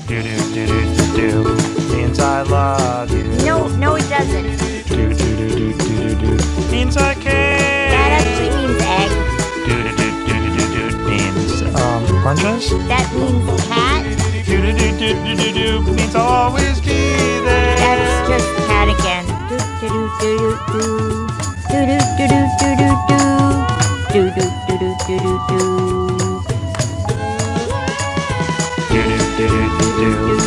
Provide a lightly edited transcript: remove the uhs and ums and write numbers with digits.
Do do do do do means I love you. No, it doesn't. Do do do do do do do means I care. That actually means egg. Do do do do do do means oranges. That means cat. Do do do do do do means I'll always be there. That's just cat again. Do do do do do do do do do do do do do do do do do do. Do do do do do.